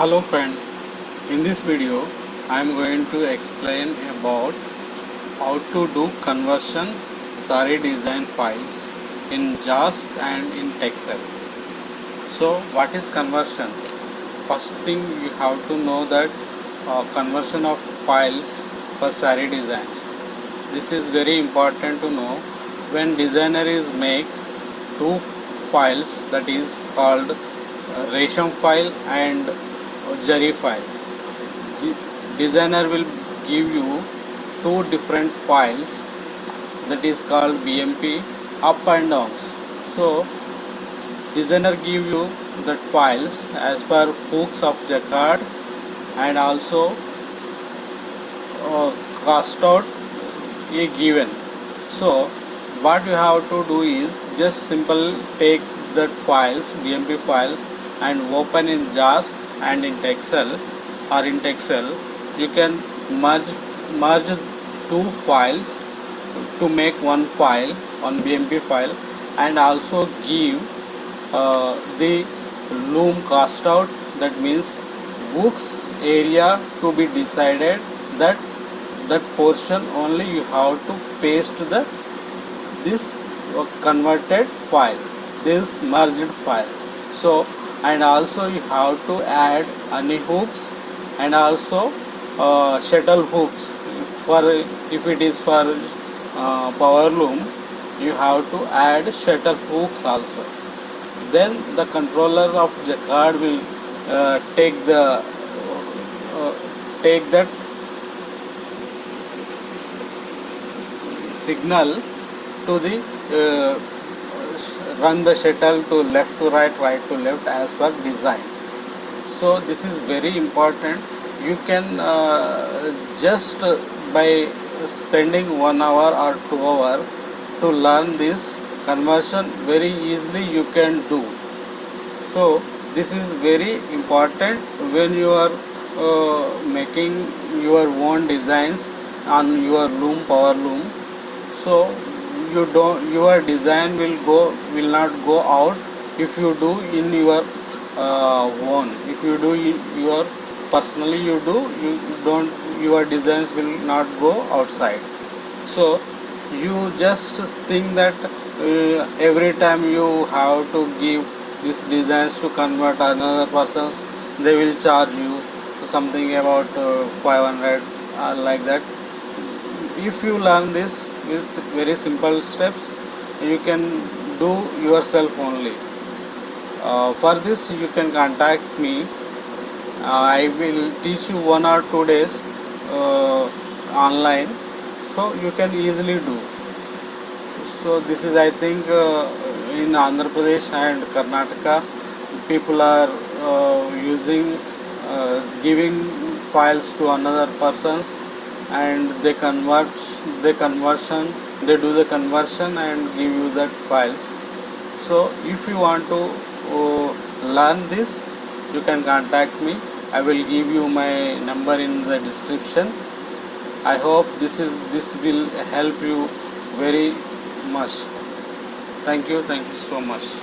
Hello friends, in this video I am going to explain about how to do conversion Saree design files in Jasc and in Texcelle. So what is conversion? First thing you have to know that conversion of files for Saree designs. This is very important to know. When designer is make two files, that is called Resham file and Saree file. The designer will give you two different files, that is called BMP up and downs. So designer give you that files as per hooks of jacquard and also cast out a given. So what you have to do is just simple take that files, BMP files, and open in Jasc and in Texcelle, or in Texcelle you can merge two files to make one file on BMP file, and also give the loom cast out, that means hooks area to be decided, that portion only you have to paste this converted file, this merged file. So and also you have to add any hooks and also shuttle hooks. For if it is for power loom, you have to add shuttle hooks also. Then the controller of jacquard will take that signal to the run the shuttle to left to right, right to left, as per design. So this is very important. You can just by spending 1 hour or 2 hours to learn this conversion, very easily you can do. So this is very important when you are making your own designs on your loom, power loom. So your design will not go out if you do in your own. If you do your personally, you don't, your designs will not go outside. So you just think that every time you have to give these designs to convert another person's, they will charge you something about 500 like that. If you learn this with very simple steps, you can do yourself only. For this you can contact me. I will teach you 1 or 2 days online, so you can easily do. So this is, I think, in Andhra Pradesh and Karnataka, people are using giving files to another persons, and they do the conversion and give you that files. So if you want to learn this, you can contact me. I will give you my number in the description. I hope this will help you very much. Thank you so much.